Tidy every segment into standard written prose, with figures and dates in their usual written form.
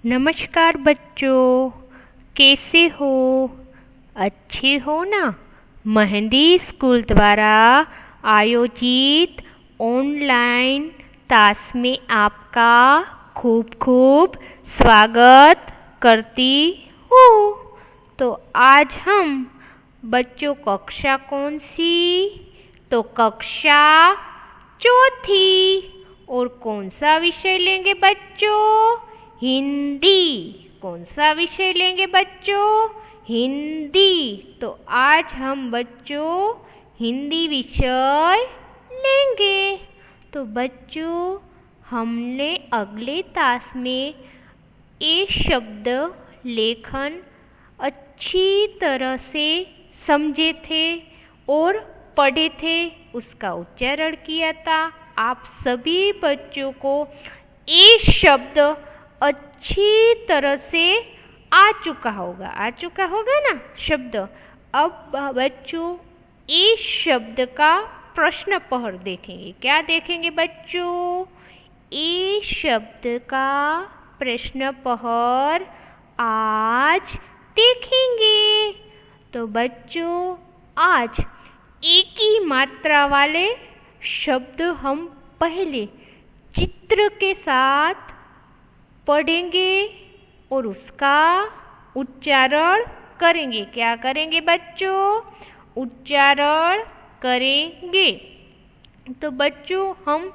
नमस्कार बच्चों, कैसे हो? अच्छे हो ना? मेहंदी स्कूल द्वारा आयोजित ऑनलाइन क्लास में आपका खूब खूब स्वागत करती हूँ। तो आज हम बच्चों कक्षा कौन सी? तो कक्षा चौथी। और कौन सा विषय लेंगे बच्चों? हिंदी। कौन सा विषय लेंगे बच्चों? हिंदी। तो आज हम बच्चों हिंदी विषय लेंगे। तो बच्चों हमने अगले क्लास में ये शब्द लेखन अच्छी तरह से समझे थे और पढ़े थे, उसका उच्चारण किया था। आप सभी बच्चों को ये शब्द अच्छी तरह से आ चुका होगा ना शब्द। अब बच्चों इस शब्द का प्रश्न पहर देखेंगे। क्या देखेंगे बच्चों? इस शब्द का प्रश्न पहर आज देखेंगे। तो बच्चों आज एक ही मात्रा वाले शब्द हम पहले चित्र के साथ पढ़ेंगे और उसका उच्चारण करेंगे। क्या करेंगे बच्चों? उच्चारण करेंगे। तो बच्चों हम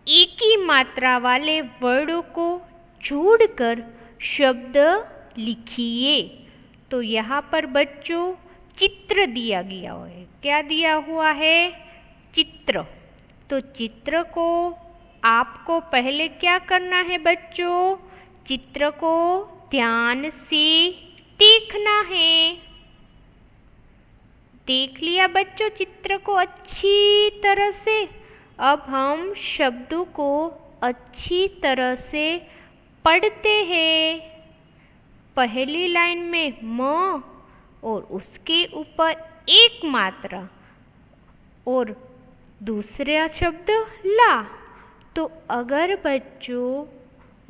एक ही मात्रा वाले वर्डों को जोड़कर शब्द लिखिए। तो यहाँ पर बच्चों चित्र दिया गया है। क्या दिया हुआ है? चित्र। तो चित्र को आपको पहले क्या करना है बच्चों? चित्र को ध्यान से देखना है। देख लिया बच्चों चित्र को अच्छी तरह से? अब हम शब्दों को अच्छी तरह से पढ़ते हैं। पहली लाइन में म और उसके ऊपर एक मात्रा और दूसरा शब्द ला। तो अगर बच्चों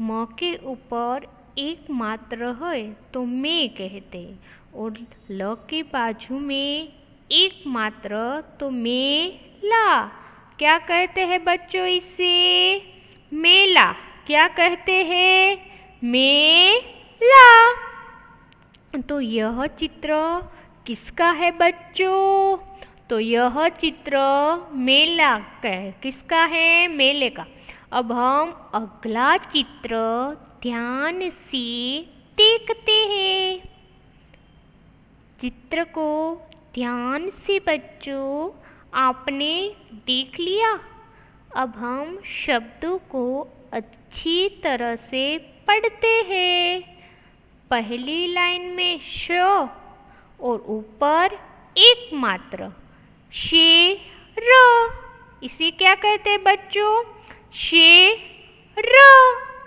म के ऊपर एक मात्रा है तो मैं कहते हैं, और ल के बाजू में एक मात्रा तो मेला। क्या कहते हैं बच्चों इसे? मेला। क्या कहते हैं? मेला। तो यह चित्र किसका है बच्चों? तो यह चित्र मेला का है। किसका है? मेले का। अब हम अगला चित्र ध्यान से देखते हैं। चित्र को ध्यान से बच्चों आपने देख लिया। अब हम शब्दों को अच्छी तरह से पढ़ते हैं। पहली लाइन में श और ऊपर एक मात्रा शेर। इसे क्या कहते हैं बच्चों? शेर।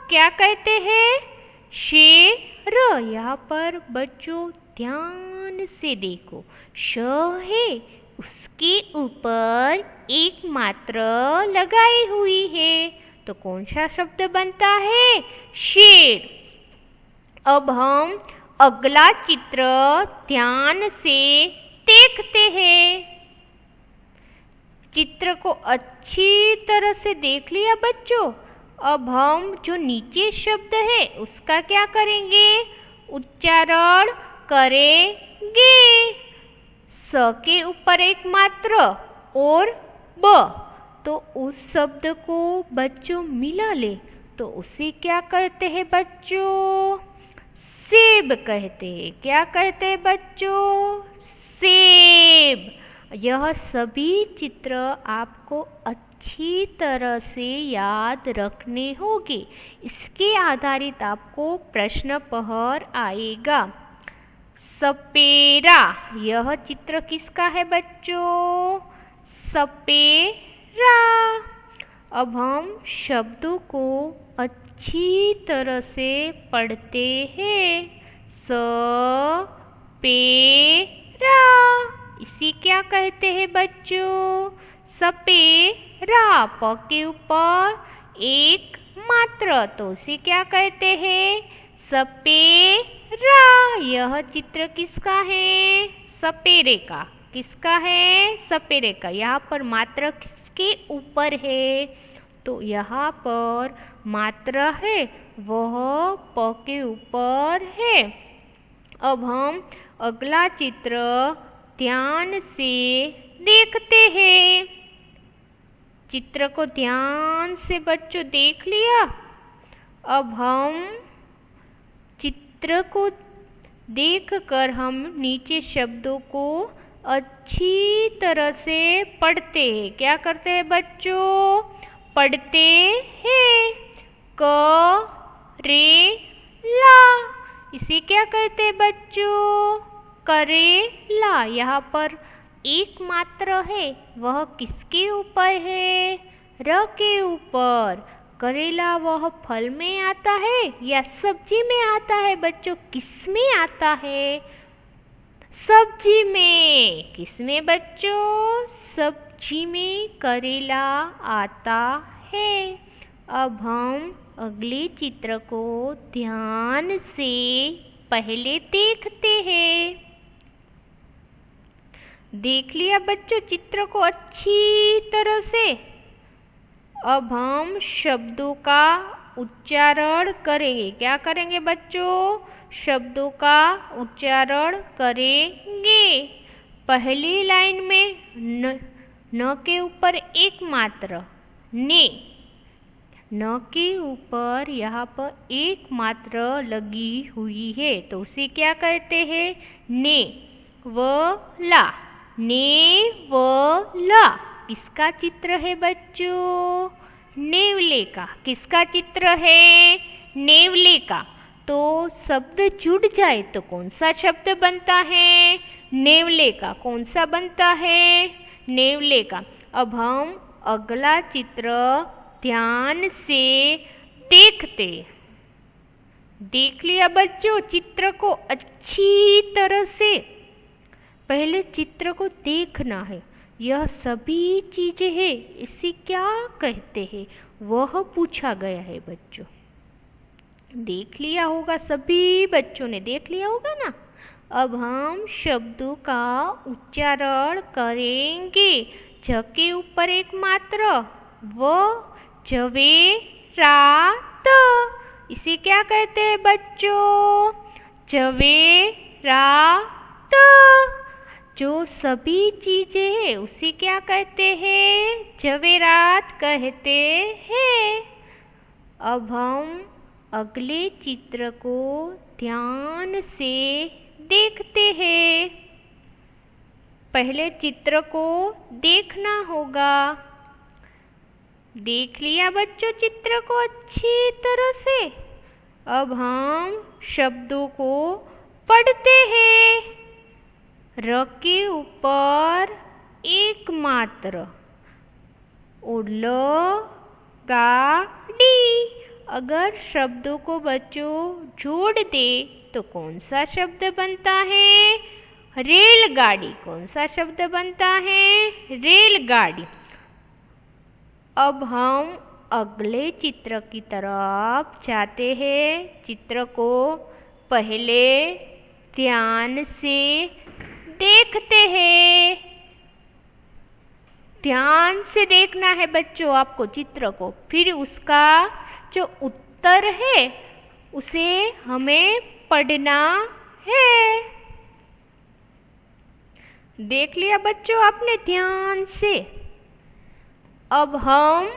क्या कहते हैं? शेर। यहाँ पर बच्चों ध्यान से देखो, श है उसके ऊपर एक मात्रा लगाई हुई है। तो कौन सा शब्द बनता है? शेर। अब हम अगला चित्र ध्यान से देखते हैं। चित्र को अच्छी तरह से देख लिया बच्चों। अब हम जो नीचे शब्द है उसका क्या करेंगे? उच्चारण करेंगे। स के ऊपर एक मात्रा और ब। तो उस शब्द को बच्चों मिला ले तो उसे क्या कहते हैं बच्चों? सेब कहते हैं। क्या कहते हैं बच्चों? सेब। यह सभी चित्र आपको अच्छी तरह से याद रखने होंगे। इसके आधारित आपको प्रश्न पहर आएगा। सपेरा। यह चित्र किसका है बच्चों? सपेरा। अब हम शब्दों को अच्छी तरह से पढ़ते हैं। सपेरा। इसे क्या कहते हैं बच्चों? सपेरा। प के ऊपर एक मात्रा तो उसे क्या कहते हैं? सपेरा। यह चित्र किसका है? सपेरे का। किसका है? सपेरे का। यहाँ पर मात्रा किसके ऊपर है? तो यहाँ पर मात्रा है वह प के ऊपर है। अब हम अगला चित्र ध्यान से देखते हैं। चित्र को ध्यान से बच्चों देख लिया। अब हम चित्र को देखकर हम नीचे शब्दों को अच्छी तरह से पढ़ते हैं। क्या करते हैं बच्चों? पढ़ते हैं। करेला, इसे क्या कहते हैं बच्चों? करेला। यहाँ पर एक मात्रा है वह किसके ऊपर है? र के ऊपर। करेला वह फल में आता है या सब्जी में आता है बच्चों? किस में आता है? सब्जी में। किस में बच्चों? सब्जी में करेला आता है। अब हम अगले चित्र को ध्यान से पहले देखते हैं। देख लिया बच्चों चित्र को अच्छी तरह से। अब हम शब्दों का उच्चारण करेंगे। क्या करेंगे बच्चों? शब्दों का उच्चारण करेंगे। पहली लाइन में न के ऊपर एक मात्रा ने। न के ऊपर यहाँ पर एक मात्रा लगी हुई है तो उसे क्या कहते हैं? ने व ला। ने व ला किसका चित्र है बच्चों? नेवले का। किसका चित्र है? नेवले का। तो शब्द जुड़ जाए तो कौन सा शब्द बनता है? नेवले का। कौन सा बनता है? नेवले का। अब हम अगला चित्र ध्यान से देखते। देख लिया बच्चों चित्र को अच्छी तरह से। पहले चित्र को देखना है। यह सभी चीजें हैं, इसे क्या कहते हैं वह पूछा गया है बच्चों। देख लिया होगा, सभी बच्चों ने देख लिया होगा ना। अब हम शब्दों का उच्चारण करेंगे। ज के ऊपर एक मात्रा व जवेरात। इसे क्या कहते हैं बच्चों? जवेरात। जो सभी चीजें हैं उसे क्या कहते हैं? जवेरात कहते हैं। अब हम अगले चित्र को ध्यान से देखते हैं। पहले चित्र को देखना होगा। देख लिया बच्चों चित्र को अच्छी तरह से। अब हम शब्दों को पढ़ते हैं। र के ऊपर एक मात्रा उड़ गाड़ी। अगर शब्दों को बच्चों जोड़ दे तो कौन सा शब्द बनता है? रेलगाड़ी। कौन सा शब्द बनता है? रेलगाड़ी। अब हम अगले चित्र की तरफ जाते हैं। चित्र को पहले ध्यान से देखते हैं। ध्यान से देखना है बच्चों आपको चित्र को। फिर उसका जो उत्तर है उसे हमें पढ़ना है। देख लिया बच्चों आपने ध्यान से। अब हम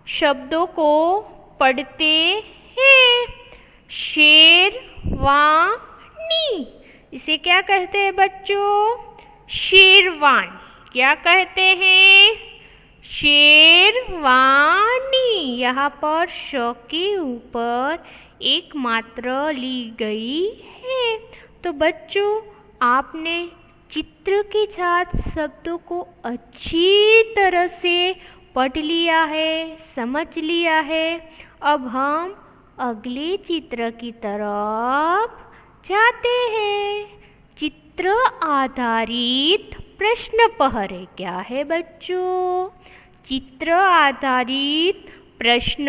शब्दों को पढ़ते हैं। शेरवानी। इसे क्या कहते हैं बच्चों? शेरवानी। क्या कहते हैं? शेरवानी। यहाँ पर श के ऊपर एक मात्रा ली गई है। तो बच्चों आपने चित्र के साथ शब्दों को अच्छी तरह से पढ़ लिया है, समझ लिया है। अब हम अगले चित्र की तरफ जाते हैं। चित्र आधारित प्रश्न पहरे क्या है बच्चों? चित्र आधारित प्रश्न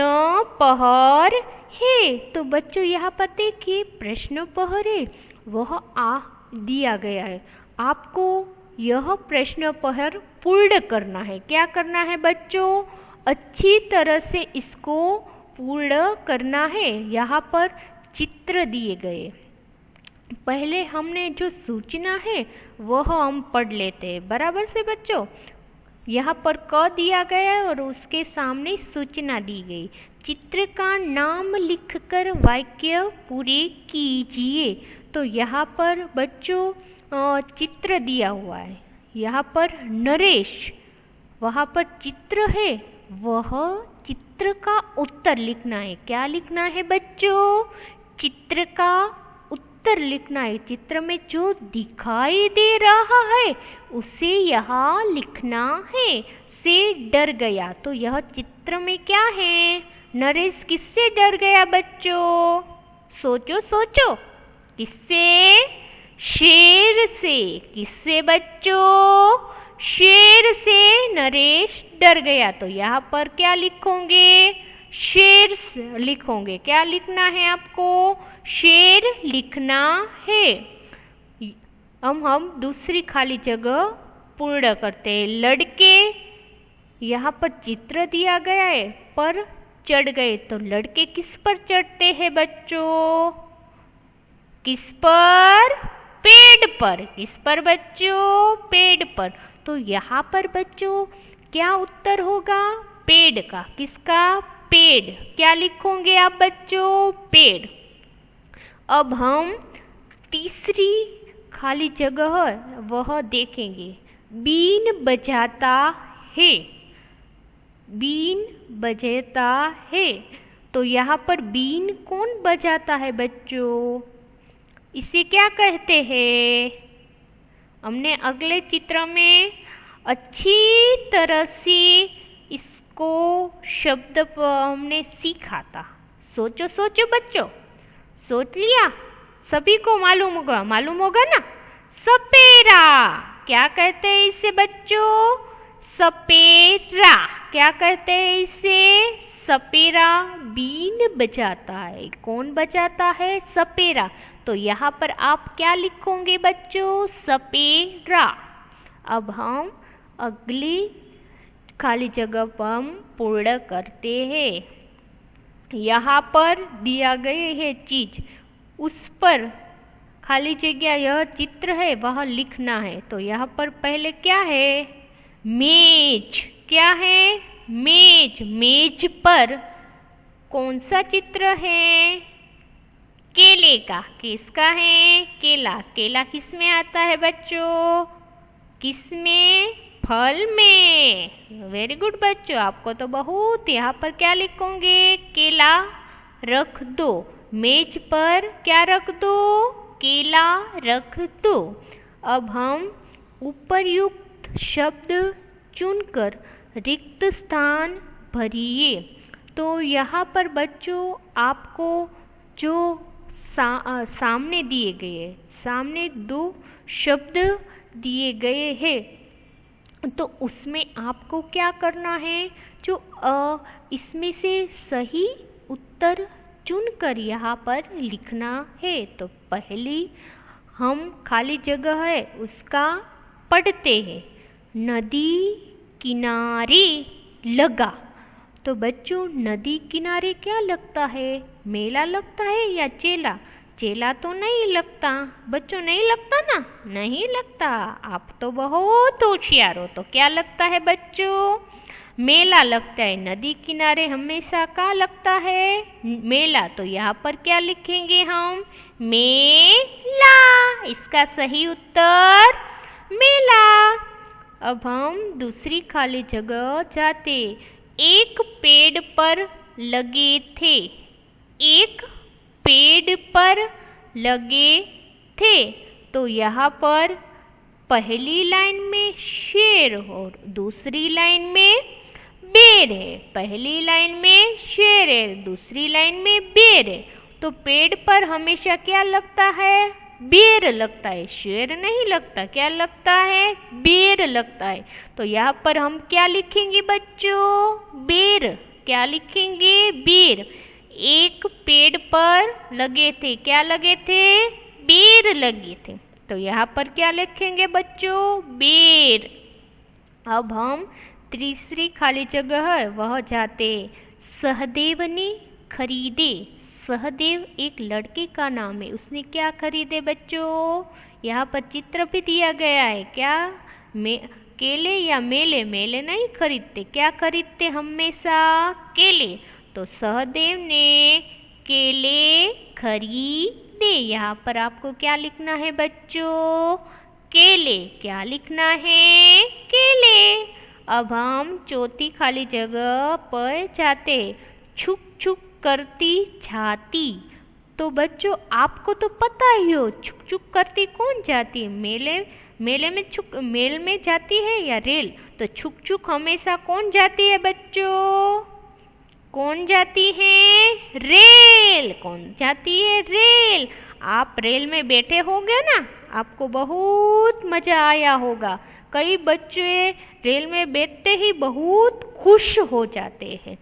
पहर है। तो बच्चों यहाँ पर देखिए प्रश्न पहरे वह आ दिया गया है। आपको यह प्रश्न पहर पूर्ण करना है। क्या करना है बच्चों? अच्छी तरह से इसको पूर्ण करना है। यहाँ पर चित्र दिए गए, पहले हमने जो सूचना है वह हम पढ़ लेते हैं बराबर से बच्चों। यहाँ पर क दिया गया है और उसके सामने सूचना दी गई। चित्र का नाम लिखकर वाक्य पूरे कीजिए। तो यहाँ पर बच्चों चित्र दिया हुआ है। यहाँ पर नरेश, वहाँ पर चित्र है, वह चित्र का उत्तर लिखना है। क्या लिखना है बच्चों? चित्र का उत्तर लिखना है। चित्र में जो दिखाई दे रहा है उसे यहाँ लिखना है। से डर गया, तो यह चित्र में क्या है? नरेश किससे डर गया बच्चों? सोचो सोचो, किससे? शेर से। किससे बच्चों? शेर से नरेश डर गया। तो यहाँ पर क्या लिखोगे? शेर लिखोगे। क्या लिखना है आपको? शेर लिखना है। हम दूसरी खाली जगह पूर्ण करते हैं। लड़के, यहाँ पर चित्र दिया गया है पर चढ़ गए। तो लड़के किस पर चढ़ते हैं बच्चों? किस पर? पेड़ पर। किस पर बच्चों? पेड़ पर। तो यहाँ पर बच्चों क्या उत्तर होगा? पेड़ का। किसका? पेड़। क्या लिखोगे आप बच्चों? पेड़। अब हम तीसरी खाली जगह वह देखेंगे। बीन बजाता है। बीन बजाता है। तो यहाँ पर बीन कौन बजाता है बच्चों? इसे क्या कहते हैं? हमने अगले चित्र में अच्छी तरह से इसको शब्द हमने सीखा था। सोचो सोचो बच्चों, सोच लिया? सभी को मालूम होगा ना? सपेरा। क्या कहते हैं इसे बच्चों? सपेरा। क्या कहते हैं इसे? सपेरा। बीन बजाता है। कौन बजाता है? सपेरा। तो यहाँ पर आप क्या लिखोगे बच्चों? सपेरा। अब हम अगली खाली जगह पर हम पूर्ण करते हैं। यहाँ पर दिया गए है चीज, उस पर खाली जगह यह चित्र है वह लिखना है। तो यहाँ पर पहले क्या है? मेज। क्या है? मेज। मेज पर कौन सा चित्र है? केले का। किसका है? केला। केला किस में आता है बच्चों? किस में? फल में। वेरी गुड बच्चों, आपको तो बहुत। यहाँ पर क्या लिखोगे? केला रख दो। मेज पर क्या रख दो? केला रख दो। अब हम उपर्युक्त शब्द चुनकर रिक्त स्थान भरिए। तो यहाँ पर बच्चों आपको जो सामने दिए गए, सामने दो शब्द दिए गए हैं, तो उसमें आपको क्या करना है? जो इसमें से सही उत्तर चुनकर यहाँ पर लिखना है। तो पहली हम खाली जगह है उसका पढ़ते हैं। नदी किनारे लगा। तो बच्चों नदी किनारे क्या लगता है? मेला लगता है या चेला? चेला तो नहीं लगता बच्चों, नहीं लगता ना? नहीं लगता। आप तो बहुत होशियार हो। तो क्या लगता है बच्चों? मेला लगता है। नदी किनारे हमेशा क्या लगता है? मेला। तो यहाँ पर क्या लिखेंगे हम? मेला। इसका सही उत्तर मेला। अब हम दूसरी खाली जगह जाते। एक पेड़ पर लगे थे। एक पेड़ पर लगे थे। तो यहाँ पर पहली लाइन में शेर और दूसरी लाइन में बेर है। पहली लाइन में शेर है, दूसरी लाइन में बेर है। तो पेड़ पर हमेशा क्या लगता है? बेर लगता है, शेर नहीं लगता। क्या लगता है? बेर लगता है। तो यहाँ पर हम क्या लिखेंगे बच्चों? बेर। क्या लिखेंगे? बेर। एक पेड़ पर लगे थे, क्या लगे थे? बेर लगे थे। तो यहाँ पर क्या लिखेंगे बच्चों? बेर। अब हम तीसरी खाली जगह है वह जाते। सहदेव ने खरीदे। सहदेव एक लड़के का नाम है, उसने क्या खरीदे बच्चों? यहाँ पर चित्र भी दिया गया है। क्या? केले या मेले? मेले नहीं खरीदते, क्या खरीदते हमेशा? केले। तो सहदेव ने केले खरीदे। यहाँ पर आपको क्या लिखना है बच्चों? केले। क्या लिखना है? केले। अब हम चौथी खाली जगह पर जाते। छुक छुक करती छाती। तो बच्चों आपको तो पता ही हो, छुक छुक करती कौन जाती है? मेले में जाती है या रेल? तो छुक छुक हमेशा कौन जाती है बच्चों? कौन जाती है? रेल। कौन जाती है? रेल। आप रेल में बैठे होंगे ना, आपको बहुत मजा आया होगा। कई बच्चे रेल में बैठते ही बहुत खुश हो जाते हैं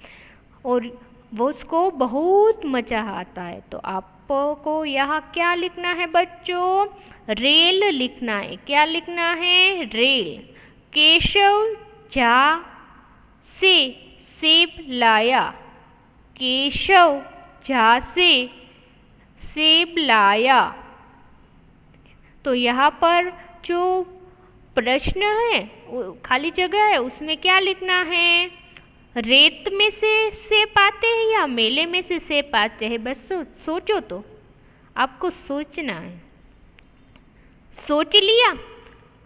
और वो उसको बहुत मजा आता है। तो आपको यहाँ क्या लिखना है बच्चों? रेल लिखना है। क्या लिखना है? रेल। केशव जा से सेब लाया। केशव जा से सेब लाया। तो यहाँ पर जो प्रश्न है, खाली जगह है, उसमें क्या लिखना है? रेत में से सेब आते हैं या मेले में से सेब आते हैं? बस सोचो, तो आपको सोचना है। सोच लिया?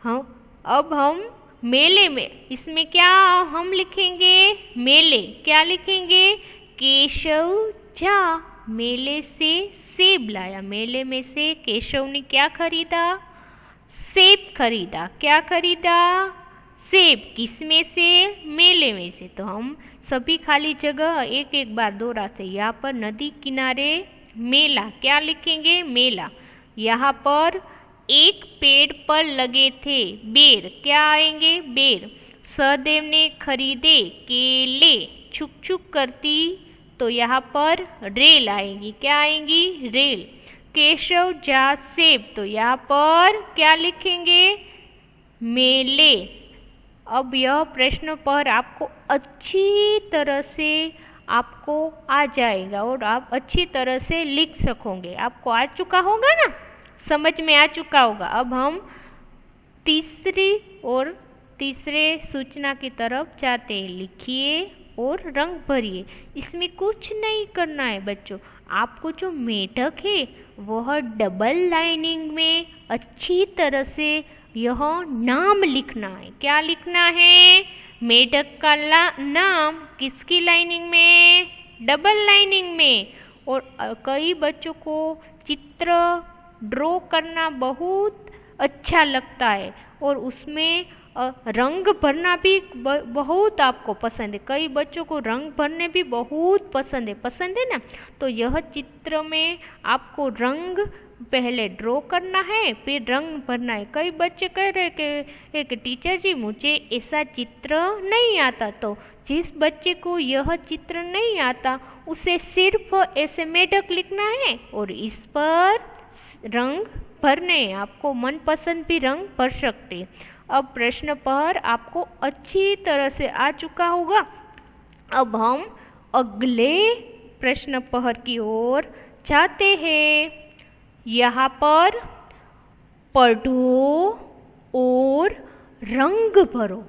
हाँ। अब हम मेले में, इसमें क्या हम लिखेंगे? मेले। क्या लिखेंगे? केशव जा मेले से सेब लाया। मेले में से केशव ने क्या खरीदा? सेब खरीदा। क्या खरीदा? सेब। किस में से? मेले में से। तो हम सभी खाली जगह एक एक बार दोहराते। यहाँ पर नदी किनारे मेला। क्या लिखेंगे? मेला। यहाँ पर एक पेड़ पर लगे थे बेर। क्या आएंगे? बेर। सहदेव ने खरीदे केले। छुक छुक करती, तो यहाँ पर रेल आएगी। क्या आएंगी? रेल। केशव जा सेब, तो यहाँ पर क्या लिखेंगे? मेले। अब यह प्रश्न पर आपको अच्छी तरह से आपको आ जाएगा और आप अच्छी तरह से लिख सकोगे। आपको आ चुका होगा ना, समझ में आ चुका होगा। अब हम तीसरे सूचना की तरफ जाते हैं। लिखिए और रंग भरिए। इसमें कुछ नहीं करना है बच्चों। आपको जो मेढक है वह डबल लाइनिंग में अच्छी तरह से यह नाम लिखना है। क्या लिखना है? मेढक का नाम किसकी लाइनिंग में? डबल लाइनिंग में। और कई बच्चों को चित्र ड्रॉ करना बहुत अच्छा लगता है और उसमें रंग भरना भी बहुत आपको पसंद है। कई बच्चों को रंग भरने भी बहुत पसंद है ना। तो यह चित्र में आपको रंग पहले ड्रॉ करना है, फिर रंग भरना है। कई बच्चे कह रहे कि एक टीचर जी मुझे ऐसा चित्र नहीं आता। तो जिस बच्चे को यह चित्र नहीं आता उसे सिर्फ ऐसे मेढक लिखना है और इस पर रंग भरने हैं। आपको मनपसंद भी रंग भर सकते हैं। अब प्रश्न पर आपको अच्छी तरह से आ चुका होगा। अब हम अगले प्रश्न पहर की ओर जाते हैं। यहाँ पर पढ़ो और रंग भरो।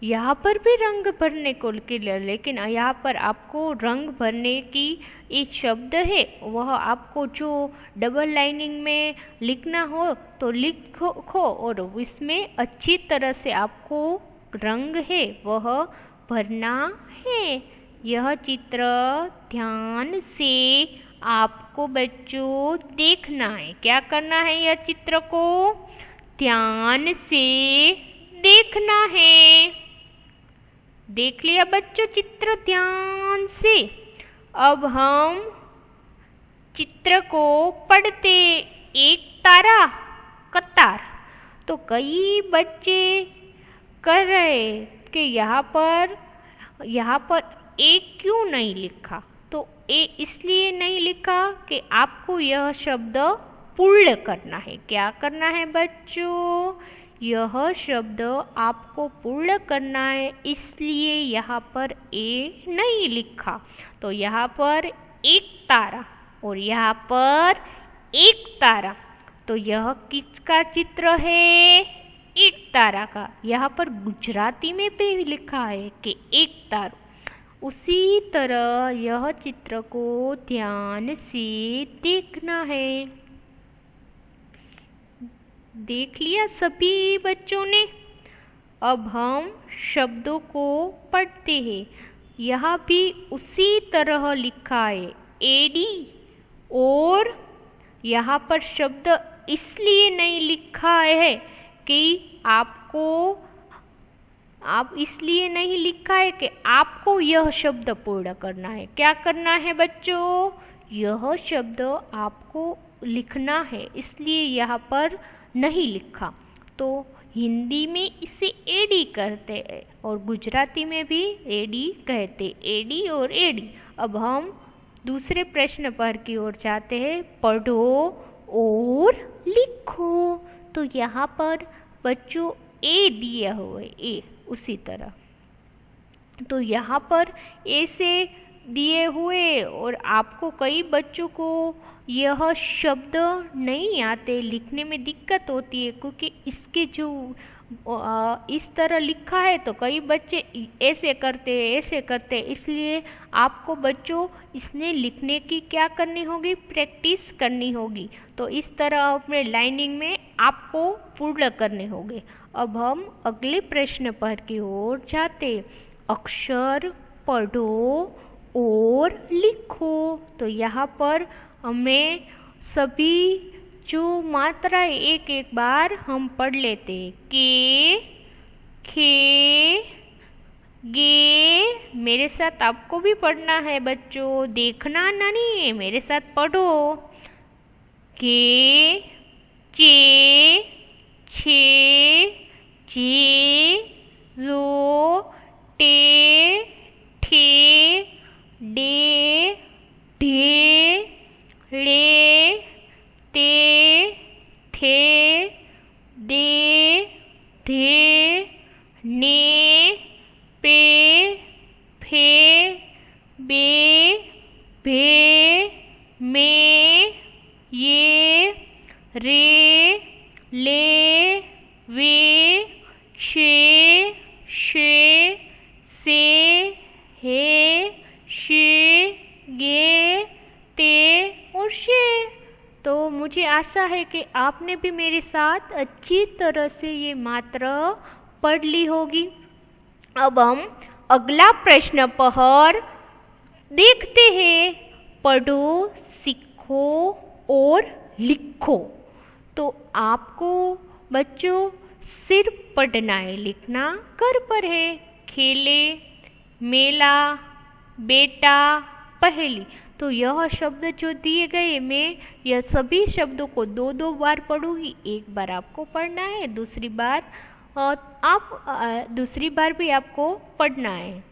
यहाँ पर भी रंग भरने को क्लियर, लेकिन यहाँ पर आपको रंग भरने की एक शब्द है वह आपको जो डबल लाइनिंग में लिखना हो तो लिखो और इसमें अच्छी तरह से आपको रंग है वह भरना है। यह चित्र ध्यान से आपको बच्चों देखना है। क्या करना है? यह चित्र को ध्यान से देखना है। देख लिया बच्चों चित्र ध्यान से। अब हम चित्र को पढ़ते। एक तारा कतार। तो कई बच्चे कर रहे कि यहाँ पर एक क्यों नहीं लिखा। तो ए इसलिए नहीं लिखा कि आपको यह शब्द पूर्ण करना है। क्या करना है बच्चों? यह शब्द आपको पूर्ण करना है, इसलिए यहाँ पर ए नहीं लिखा। तो यहाँ पर एक तारा और यहाँ पर एक तारा, तो यह किसका चित्र है? एक तारा का। यहाँ पर गुजराती में भी लिखा है कि एक तारा। उसी तरह यह चित्र को ध्यान से देखना है। देख लिया सभी बच्चों ने? अब हम शब्दों को पढ़ते हैं। यहाँ भी उसी तरह लिखा है एडी, और यहाँ पर शब्द इसलिए नहीं लिखा है कि इसलिए नहीं लिखा है कि आपको यह शब्द पूर्ण करना है। क्या करना है बच्चों? यह शब्द आपको लिखना है, इसलिए यहाँ पर नहीं लिखा। तो हिंदी में इसे एडी कहते हैं और गुजराती में भी एडी कहते, एडी और एडी। अब हम दूसरे प्रश्न पर की ओर जाते हैं। पढ़ो और लिखो। तो यहाँ पर बच्चों ए दिया हुआ है, ए उसी तरह। तो यहाँ पर ए से दिए हुए, और आपको कई बच्चों को यह शब्द नहीं आते, लिखने में दिक्कत होती है, क्योंकि इसके जो इस तरह लिखा है तो कई बच्चे ऐसे करते, इसलिए आपको बच्चों इसने लिखने की क्या करनी होगी? प्रैक्टिस करनी होगी। तो इस तरह अपने लाइनिंग में आपको पूर्ण करने होंगे। अब हम अगले प्रश्न पर की ओर जाते। अक्षर पढ़ो और लिखो। तो यहाँ पर हमें सभी जो मात्रा एक एक बार हम पढ़ लेते हैं। के, खे, गे। मेरे साथ आपको भी पढ़ना है बच्चों, देखना नहीं है, मेरे साथ पढ़ो। के, चे, छे, जे, जो, टे, ठे, डे, ढे, ळे, ते, थे, दे, धे, ने, पे, फे, बे, भे, में, ये, रे, ले, वे, शे, शे, से, हे, शे, गे, ते और शे। तो मुझे आशा है कि आपने भी मेरे साथ अच्छी तरह से ये मात्रा पढ़ ली होगी। अब हम अगला प्रश्न पर देखते हैं। पढ़ो, सीखो और लिखो। तो आपको बच्चों सिर्फ पढ़ना है, लिखना घर पर है। खेले, मेला, बेटा, पहेली। तो यह शब्द जो दिए गए, मैं यह सभी शब्दों को दो दो बार पढ़ूंगी। एक बार आपको पढ़ना है, दूसरी बार भी आपको पढ़ना है।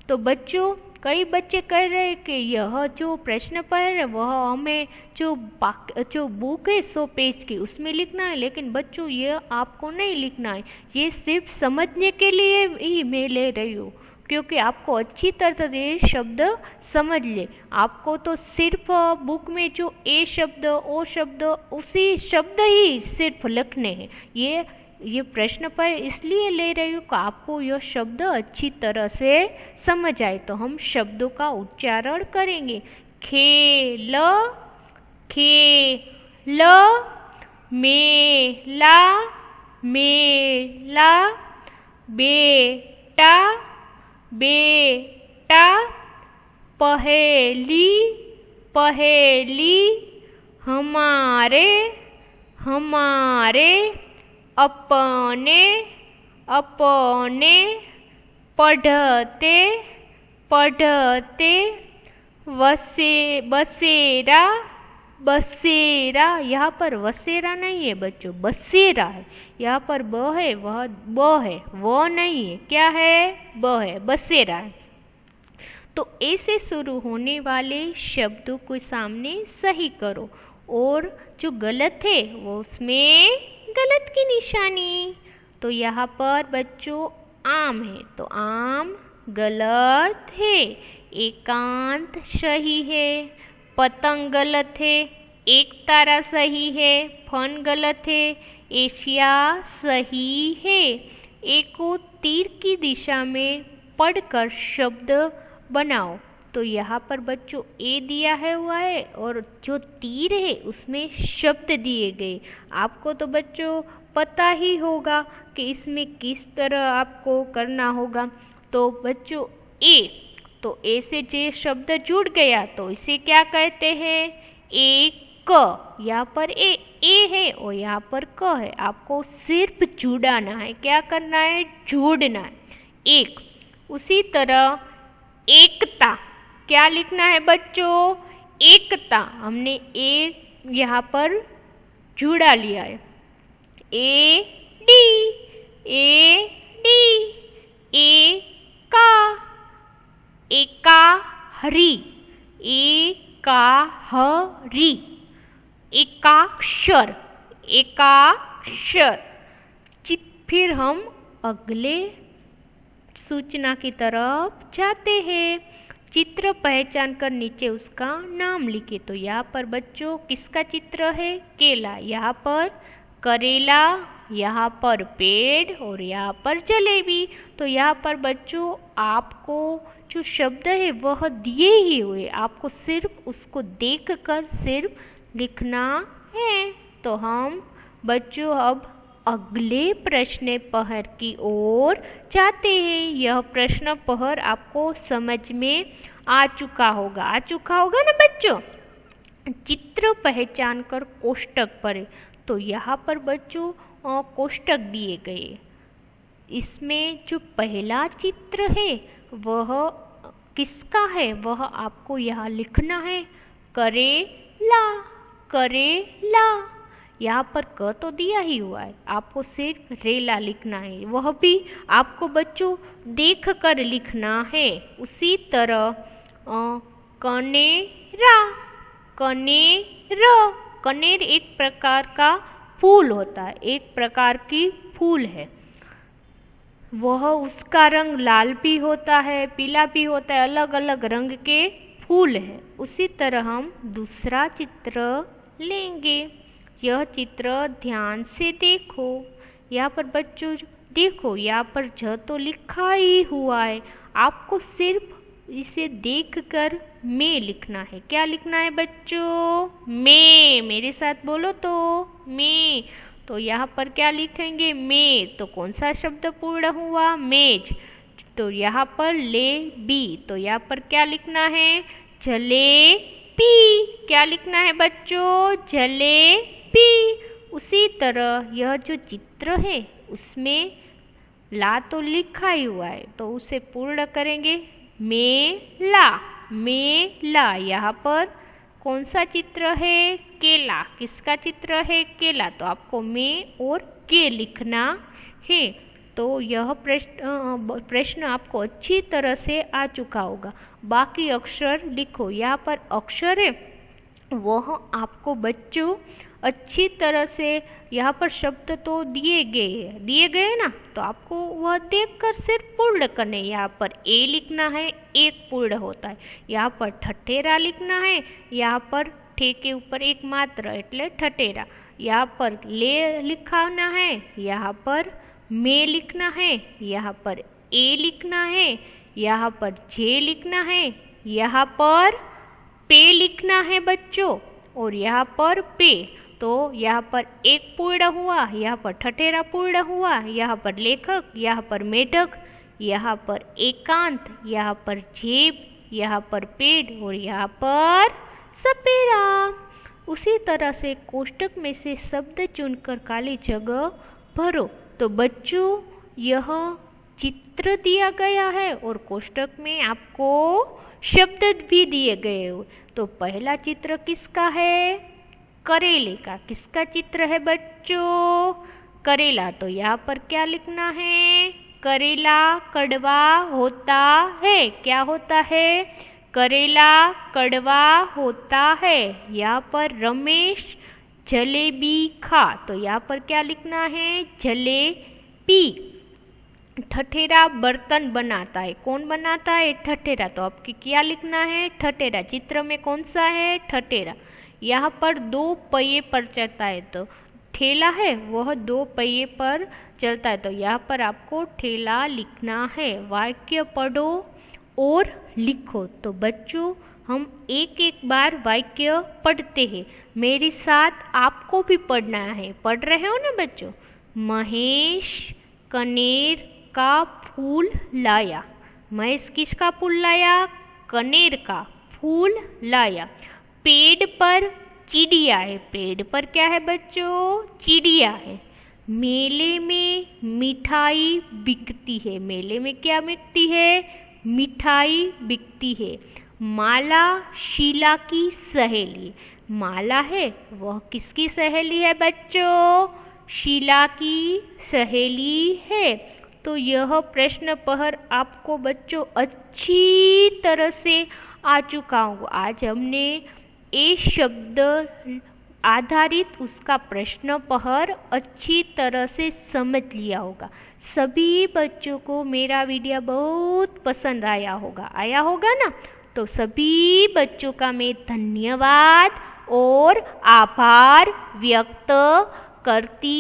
तो बच्चों कई बच्चे कह रहे हैं कि यह जो प्रश्न पढ़ रहे वह हमें जो बुक है 100 पेज की उसमें लिखना है, लेकिन बच्चों ये आपको नहीं लिखना है। ये सिर्फ समझने के लिए ही मैं ले रही हूँ, क्योंकि आपको अच्छी तरह से शब्द समझ ले। आपको तो सिर्फ बुक में जो ए शब्द, ओ शब्द, उसी शब्द ही सिर्फ लिखने हैं। ये प्रश्न पर इसलिए ले रही हूँ कि आपको यह शब्द अच्छी तरह से समझ आए। तो हम शब्दों का उच्चारण करेंगे। खेल, खेल, मेला, मेला, बेटा, बेटा, पहेली, पहेली, हमारे, हमारे, अपने, अपने, पढ़ते, पढ़ते, बसेरा, बसेरा। यहाँ पर वसेरा नहीं है बच्चों, बसेरा है। यहाँ पर ब है, वह ब है, वो नहीं है। क्या है? ब है, बसेरा है। तो ए से शुरू होने वाले शब्दों को सामने सही करो और जो गलत है वो उसमें गलत की निशानी। तो यहाँ पर बच्चों आम है तो आम गलत है, एकांत सही है, पतंग गलत है, एक तारा सही है, फन गलत है, एशिया सही है। एक को तीर की दिशा में पढ़कर शब्द बनाओ। तो यहाँ पर बच्चों ए दिया है हुआ है और जो तीर है उसमें शब्द दिए गए। आपको तो बच्चों पता ही होगा कि इसमें किस तरह आपको करना होगा। तो बच्चों ए, तो ए से जो शब्द जुड़ गया तो इसे क्या कहते हैं? एक क। यहाँ पर ए है और यहाँ पर क है। आपको सिर्फ जुड़ाना है। क्या करना है? जोड़ना है। एक। उसी तरह एकता, क्या लिखना है बच्चों? एकता। हमने ए यहाँ पर जुड़ा लिया है। ए डी, एका, एकाहरी, एकाहरी, एकाक्षर, एकाक्षर। फिर हम अगले सूचना की तरफ जाते हैं। चित्र पहचान कर नीचे उसका नाम लिखे। तो यहाँ पर बच्चों किसका चित्र है? केला। यहाँ पर करेला, यहाँ पर पेड़ और यहाँ पर जलेबी। तो यहाँ पर बच्चों आपको जो शब्द है वह दिए ही हुए, आपको सिर्फ उसको देखकर सिर्फ लिखना है। तो हम बच्चों अब अगले प्रश्न पहर की ओर जाते हैं। यह प्रश्न पहर आपको समझ में आ चुका होगा ना बच्चों? चित्र पहचान कर कोष्टक पढ़े। तो यहाँ पर बच्चों कोष्टक दिए गए। इसमें जो पहला चित्र है वह किसका है? वह आपको यहाँ लिखना है। करेला, करेला। यहाँ पर क तो दिया ही हुआ है, आपको सिर्फ रेला लिखना है। वह भी आपको बच्चों देख कर लिखना है। उसी तरह कनेरा, कनेर। कनेर एक प्रकार का फूल होता है, एक प्रकार की फूल है। वह उसका रंग लाल भी होता है, पीला भी होता है, अलग अलग रंग के फूल है। उसी तरह हम दूसरा चित्र लेंगे। यह चित्र ध्यान से देखो। यहाँ पर बच्चों देखो, यहाँ पर ज तो लिखा ही हुआ है, आपको सिर्फ इसे देखकर मैं लिखना है। क्या लिखना है बच्चों? मैं। मेरे साथ बोलो तो, मैं। तो यहाँ पर क्या लिखेंगे? मैं। तो कौन सा शब्द पूर्ण हुआ? मेज। तो यहाँ पर ले बी, तो यहाँ पर क्या लिखना है? जलेबी। क्या लिखना है बच्चों? जलेबी। उसी तरह यह जो चित्र है उसमें ला तो लिखा ही हुआ है, तो उसे पूर्ण करेंगे मेला, मेला। यहाँ पर कौन सा चित्र है? केला। किसका चित्र है? केला। तो आपको में और के लिखना है। तो यह प्रश्न आपको अच्छी तरह से आ चुका होगा। बाकी अक्षर लिखो। यहाँ पर अक्षर है वह आपको बच्चों अच्छी तरह से, यहाँ पर शब्द तो दिए गए ना, तो आपको वह देखकर सिर्फ पूर्ण करने। यहाँ पर ए लिखना है, एक पूर्ण होता है। यहाँ पर ठठेरा लिखना है, यहाँ पर ठे के ऊपर एक मात्रा એટલે ठठेरा। यहाँ पर ले लिखाना है, यहाँ पर में लिखना है, यहाँ पर ए लिखना है, यहाँ पर जे लिखना है, यहाँ पर पे लिखना है बच्चों, और यहाँ पर पे। तो यहाँ पर एक पूर्ण हुआ, यहाँ पर ठठेरा पूर्ण हुआ, यहाँ पर लेखक, यहाँ पर मेढक, यहाँ पर एकांत, यहाँ पर जेब, यहाँ पर पेड़ और यहाँ पर सपेरा। उसी तरह से कोष्टक में से शब्द चुनकर खाली जगह भरो। तो बच्चों यह चित्र दिया गया है और कोष्टक में आपको शब्द भी दिए गए हो। तो पहला चित्र किसका है? करेले का। किसका चित्र है बच्चों? करेला। तो यहाँ पर क्या लिखना है? करेला कड़वा होता है। क्या होता है? करेला कड़वा होता है। यहाँ पर रमेश जलेबी खा, तो यहाँ पर क्या लिखना है? जलेबी। ठठेरा बर्तन बनाता है। कौन बनाता है? ठठेरा। तो आपकी क्या लिखना है? ठठेरा। चित्र में कौन सा है? ठठेरा। यहाँ पर 2 पहिए पर चलता है, तो ठेला है वह 2 पहिए पर चलता है, तो यहाँ पर आपको ठेला लिखना है। वाक्य पढ़ो और लिखो। तो बच्चों हम एक एक बार वाक्य पढ़ते हैं। मेरे साथ आपको भी पढ़ना है। पढ़ रहे हो ना बच्चों? महेश कनेर का फूल लाया। महेश किसका फूल लाया? कनेर का फूल लाया। पेड़ पर चिड़िया है। पेड़ पर क्या है बच्चों? चिड़िया है। मेले में मिठाई बिकती है। मेले में क्या बिकती है? मिठाई बिकती है। माला शीला की सहेली। माला है वह किसकी सहेली है बच्चों? शीला की सहेली है। तो यह प्रश्न पहर आपको बच्चों अच्छी तरह से आ चुका होगा। आज हमने ए शब्द आधारित उसका प्रश्न पहर अच्छी तरह से समझ लिया होगा। सभी बच्चों को मेरा वीडियो बहुत पसंद आया होगा ना? तो सभी बच्चों का मैं धन्यवाद और आभार व्यक्त करती